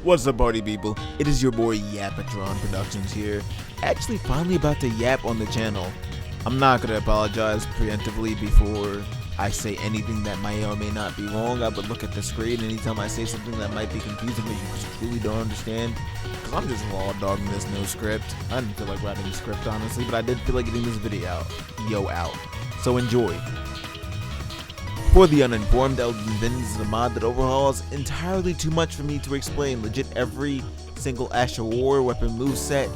What's up, party people? It is your boy Yapatron Productions here. Actually, finally about to yap on the channel. I'm not gonna apologize preemptively before I say anything that may or may not be wrong. I would look at the screen anytime I say something that might be confusing but you truly don't understand. Cause I'm just raw dogging this no script. I didn't feel like writing a script honestly, but I did feel like getting this video out. So enjoy. For the uninformed, Elden Vins is a mod that overhauls entirely too much for me to explain. Legit every single Asher War weapon moveset,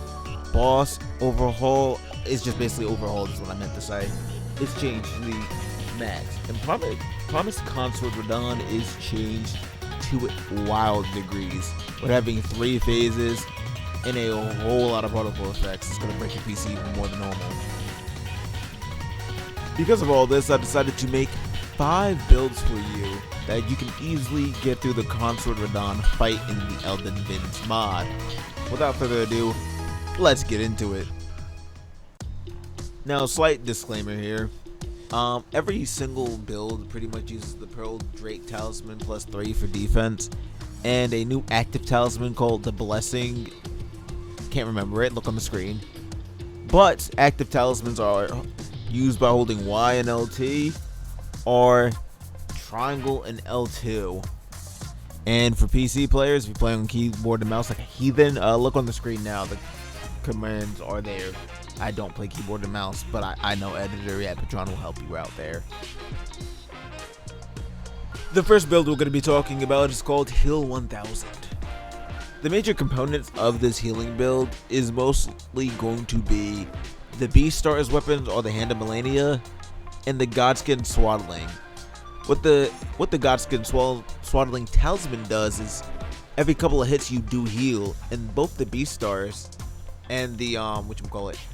boss, overhaul, it's just basically overhauled is what I meant to say. It's changed to the max. And Promised Consort Radahn is changed to wild degrees. With having 3 phases and a whole lot of particle effects, it's going to break your PC even more than normal. Because of all this, I decided to make 5 builds for you that you can easily get through the Consort Radahn fight in the Elden Vins mod. Without further ado, let's get into it. Now, slight disclaimer here. Every single build pretty much uses the Pearl Drake Talisman plus 3 for defense, and a new active talisman called the Blessing. Can't remember it, look on the screen. But active talismans are used by holding Y and LT, or triangle and L2. And for PC players, if you play on keyboard and mouse like a heathen, look on the screen now. The commands are there. I don't play keyboard and mouse, but I know editor Yapatron will help you out there. The first build we're going to be talking about is called Heal 1000. The major components of this healing build is mostly going to be the Beastars weapons, or the Hand of Millennia, and the Godskin Swaddling. What the Godskin Swaddling Talisman does is every couple of hits you do heal, and both the Beastars and the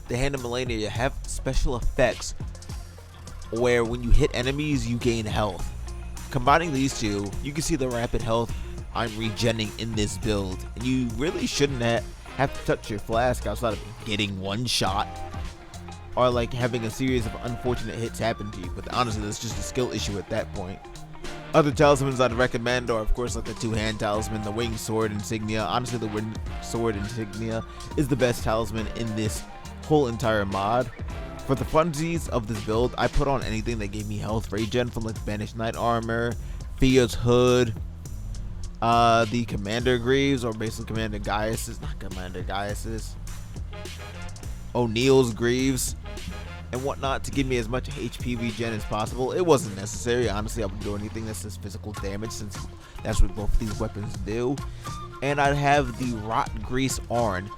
the Hand of Millennia have special effects where when you hit enemies you gain health. Combining these two, you can see the rapid health I'm regenning in this build, and you really shouldn't have to touch your flask outside of getting one shot or like having a series of unfortunate hits happen to you, but honestly that's just a skill issue at that point. Other talismans I'd recommend are of course like the 2-hand talisman, the winged sword insignia. Honestly, the winged sword insignia is the best talisman in this whole entire mod. For the funsies of this build, I put on anything that gave me health regen, from like Banished Knight armor, Fia's hood, the Commander Greaves, or basically Commander Gaius's, not Commander Gaius's, O'Neill's Greaves and whatnot, to give me as much HP regen as possible. It wasn't necessary, honestly. I wouldn't do anything that says physical damage, since that's what both these weapons do. And I'd have the Rot Grease Arn,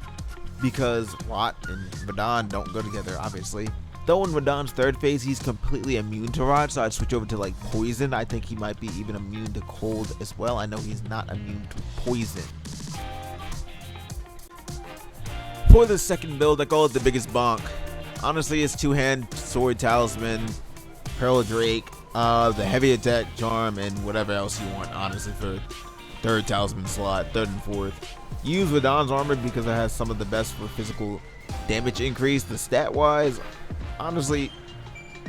because Rot and Radahn don't go together, obviously. Though in Radahn's 3rd phase he's completely immune to Rot, so I'd switch over to like Poison. I think he might be even immune to cold as well. I know he's not immune to poison. For the second build, I call it the biggest bonk. Honestly, it's 2-hand sword talisman, Pearl Drake, the heavy attack charm, and whatever else you want, honestly, for 3rd talisman slot, 3rd and 4th. Use Radahn's armor because it has some of the best for physical damage increase. The stat wise, honestly,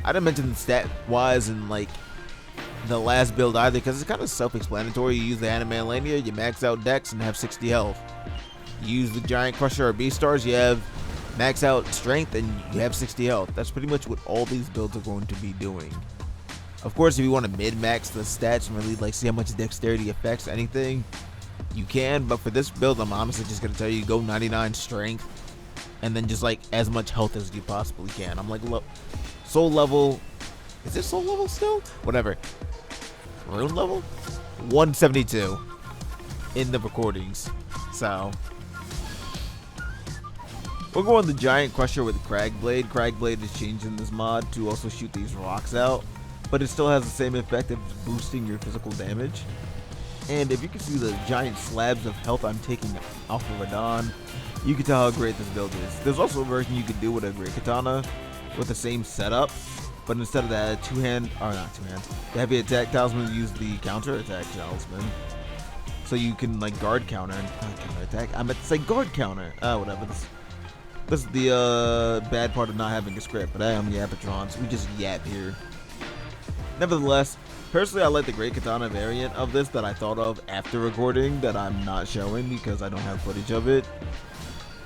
I didn't mention the stat wise in like the last build either, because it's kind of self-explanatory. You use the Hand of Millennia, you max out Dex and have 60 health. You use the Giant Crusher or Beastars, you have max out strength and you have 60 health. That's pretty much what all these builds are going to be doing. Of course, if you want to mid-max the stats and really like see how much dexterity affects anything, you can, but for this build I'm honestly just gonna tell you, go 99 strength and then just like as much health as you possibly can. I'm like, look, soul level, is it soul level still? Whatever. Rune level 172 in the recordings. So we're going the Giant Crusher with Cragblade. Cragblade is changed in this mod to also shoot these rocks out, but it still has the same effect of boosting your physical damage. And if you can see the giant slabs of health I'm taking off of Radahn, you can tell how great this build is. There's also a version you could do with a Great Katana with the same setup, but instead of that the heavy attack talisman, use the counter attack talisman. So you can like guard counter, not counter attack. I meant to say guard counter. Whatever. This is the bad part of not having a script, but I am Yapatron, so we just yap here. Nevertheless, Personally, I like the Great Katana variant of this that I thought of after recording that I'm not showing because I don't have footage of it.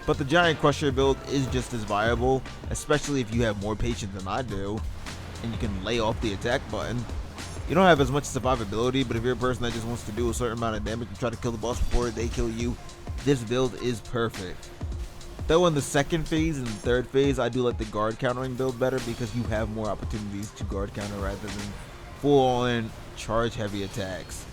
But the Giant Crusher build is just as viable, especially if you have more patience than I do, and you can lay off the attack button. You don't have as much survivability, but if you're a person that just wants to do a certain amount of damage and try to kill the boss before they kill you, this build is perfect. Though in the second phase and the third phase, I do like the guard countering build better because you have more opportunities to guard counter rather than full-on charge heavy attacks.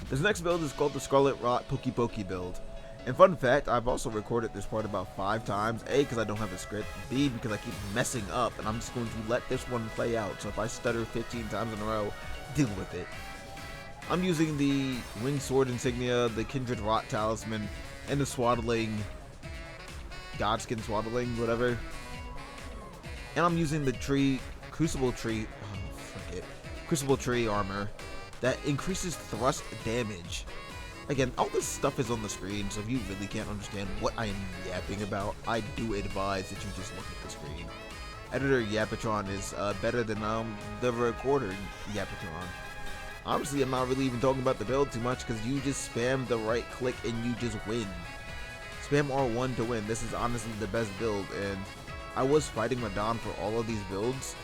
This next build is called the Scarlet Rot Pokey Pokey build. And fun fact, I've also recorded this part about 5 times. A, because I don't have a script. B, because I keep messing up, and I'm just going to let this one play out. So if I stutter 15 times in a row, deal with it. I'm using the Winged Sword Insignia, the Kindred Rot Talisman, and the Swaddling, Godskin Swaddling, whatever. And I'm using the Crucible Tree armor that increases thrust damage. Again, all this stuff is on the screen, so if you really can't understand what I am yapping about, I do advise that you just look at the screen. Editor Yapatron is better than the recorder Yapatron. Honestly, I'm not really even talking about the build too much because you just spam the right click and you just win. Spam R1 to win. This is honestly the best build, and I was fighting Radahn for all of these builds,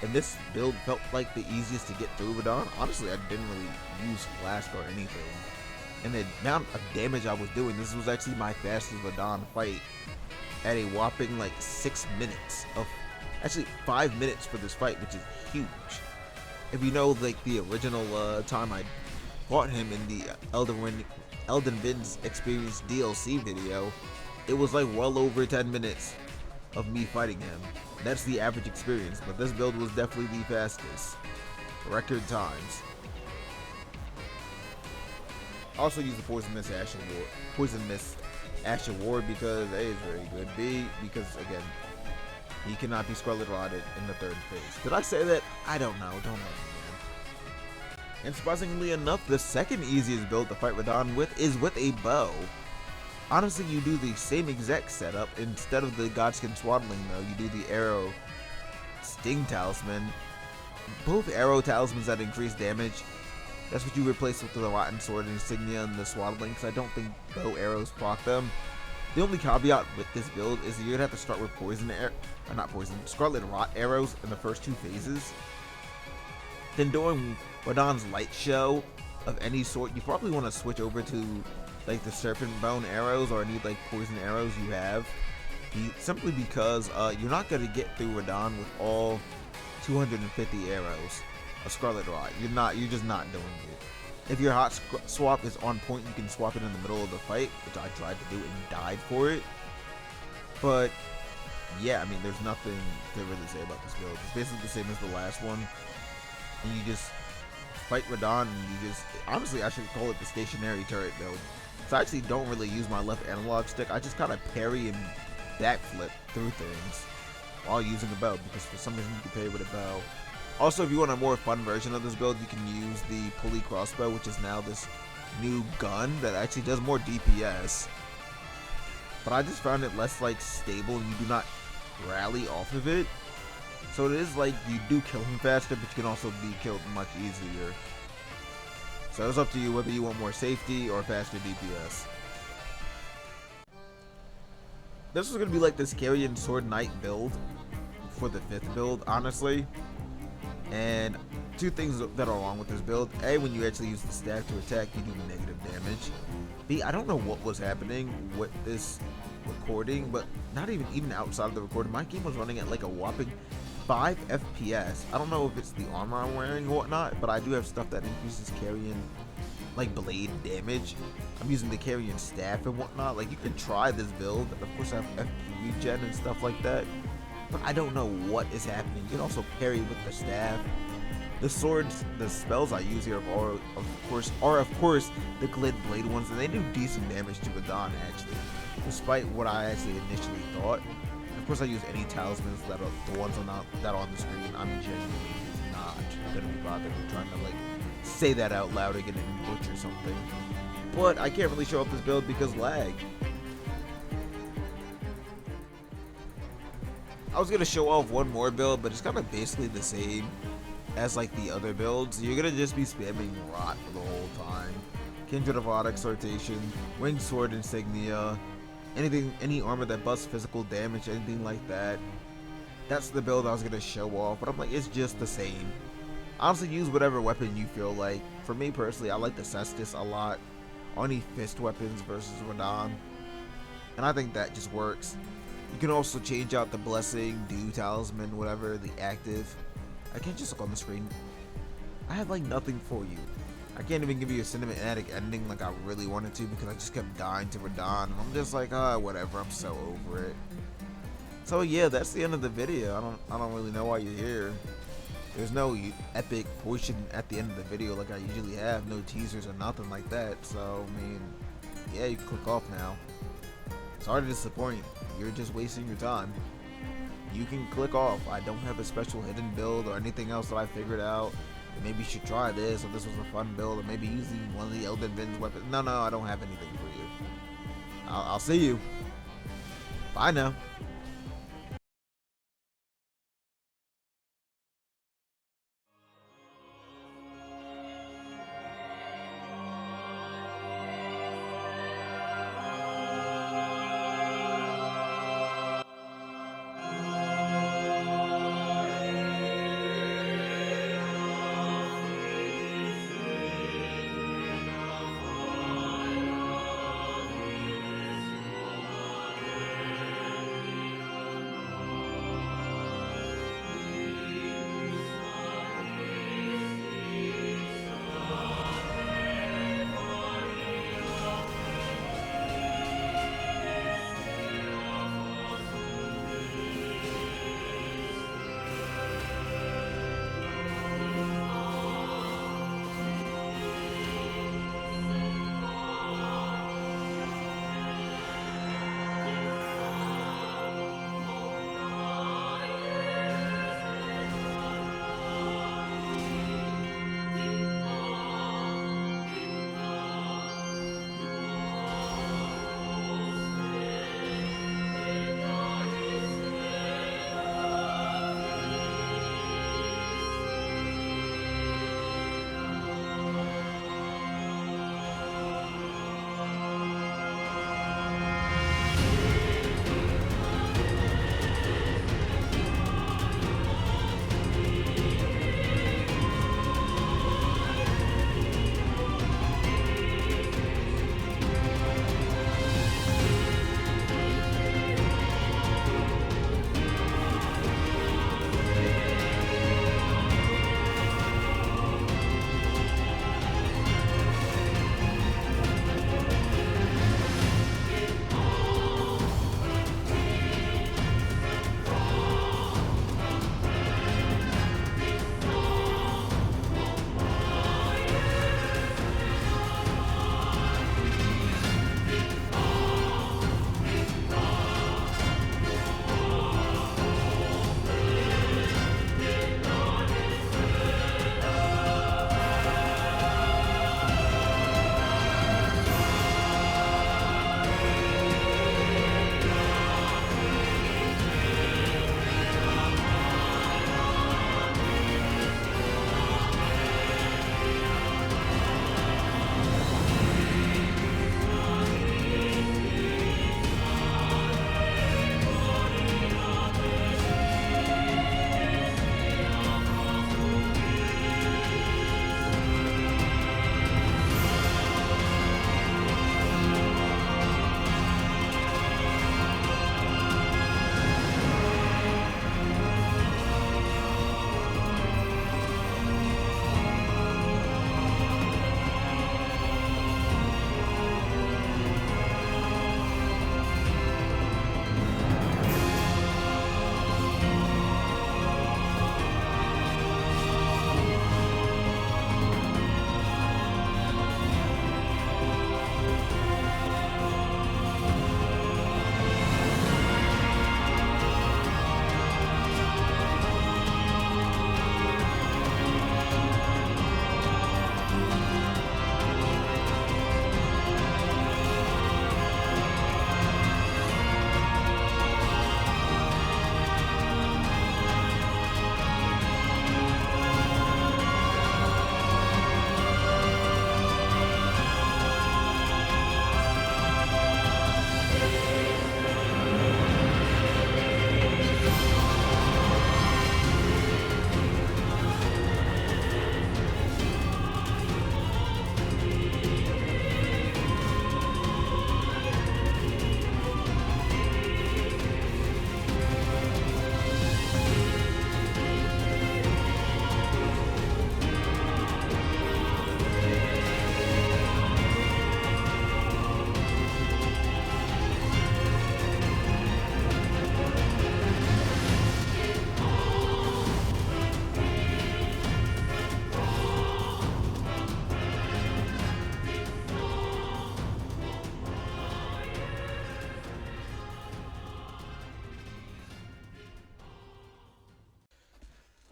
and this build felt like the easiest to get through Radahn. Honestly, I didn't really use Flask or anything. And the amount of damage I was doing, this was actually my fastest Radahn fight at a whopping like 6 minutes of, actually 5 minutes for this fight, which is huge. If you know like the original time I fought him in the Elden Vins Experience DLC video, it was like well over 10 minutes of me fighting him. That's the average experience, but this build was definitely the fastest. Record times. Also use the Poison Mist Ashen Ward because A is very good. B, because again, he cannot be Scarlet Rotted in the third phase. Did I say that? I don't know. Don't know, man. And surprisingly enough, the second easiest build to fight Radahn with is with a bow. Honestly, you do the same exact setup. Instead of the Godskin Swaddling, though, you do the Arrow Sting Talisman. Both Arrow Talismans that increase damage. That's what you replace with the Rotten Sword Insignia and the Swaddling, because I don't think bow arrows proc them. The only caveat with this build is that you're going to have to start with Scarlet Rot arrows in the first 2 phases. Then during Radahn's light show of any sort, you probably want to switch over to like the Serpent Bone arrows or any like poison arrows you have. Simply because you're not going to get through Radahn with all 250 arrows. A Scarlet Rot. You're just not doing it. If your hot swap is on point, you can swap it in the middle of the fight, which I tried to do and died for it. But yeah, I mean, there's nothing to really say about this build. It's basically the same as the last one, and you just fight Radahn, and you just, honestly, I should call it the stationary turret build. So I actually don't really use my left analog stick. I just kind of parry and backflip through things while using a bow, because for some reason you can parry with a bow. Also, if you want a more fun version of this build, you can use the pulley crossbow, which is now this new gun that actually does more DPS. But I just found it less like stable, and you do not rally off of it. So it is like you do kill him faster, but you can also be killed much easier. So it's up to you whether you want more safety or faster DPS. This was going to be like this Carrion Sword Knight build for the 5th build, honestly. And 2 things that are wrong with this build. A, when you actually use the staff to attack, you do negative damage. B, I don't know what was happening with this recording, but not even outside of the recording, my game was running at like a whopping 5 FPS. I don't know if it's the armor I'm wearing or whatnot, but I do have stuff that increases Carrion, like blade damage. I'm using the Carrion staff and whatnot. Like, you can try this build. Of course, I have FP regen and stuff like that. But I don't know what is happening. You can also parry with the staff. The swords, the spells I use here are of course the Glid Blade ones, and they do decent damage to Radahn actually, despite what I actually initially thought. Of course, I use any talismans that are the ones that are on the screen. I'm genuinely not gonna be bothered with trying to like say that out loud again and butcher something. But I can't really show up this build because lag. I was going to show off one more build, but it's kind of basically the same. as like the other builds, you're gonna just be spamming Rot for the whole time. Kindred of Odd Exhortation, Winged Sword Insignia, any armor that busts physical damage, anything like that. That's the build I was gonna show off, but I'm like, it's just the same. Honestly, use whatever weapon you feel like. For me personally, I like the Cestus a lot. Only fist weapons versus Radon, and I think that just works. You can also change out the Blessing, Dew Talisman, whatever, the active. I can't just look on the screen. I have like nothing for you. I can't even give you a cinematic ending like I really wanted to because I just kept dying to Radon, and I'm just like, whatever, I'm so over it. So yeah, that's the end of the video. I don't really know why you're here. There's no epic portion at the end of the video like I usually have, no teasers or nothing like that. So I mean, yeah, you can click off now. Sorry to disappoint. You're just wasting your time. You can click off. I don't have a special hidden build or anything else that I figured out. Maybe you should try this, or this was a fun build, or maybe using one of the Elden Vins weapons. No, I don't have anything for you. I'll see you. Bye now.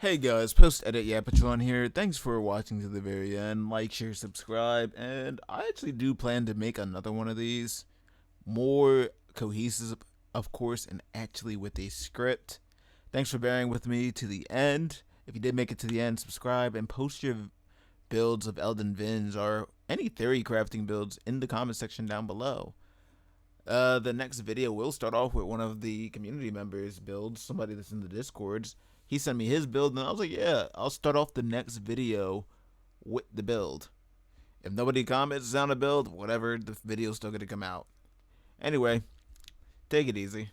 Hey guys, post edit Yapatron here. Thanks for watching to the very end. Like, share, subscribe, and I actually do plan to make another one of these. More cohesive, of course, and actually with a script. Thanks for bearing with me to the end. If you did make it to the end, subscribe and post your builds of Elden Vins or any theory crafting builds in the comment section down below. The next video will start off with one of the community members' builds, somebody that's in the Discords. He sent me his build, and I was like, yeah, I'll start off the next video with the build. If nobody comments on a build, whatever, the video's still going to come out. Anyway, take it easy.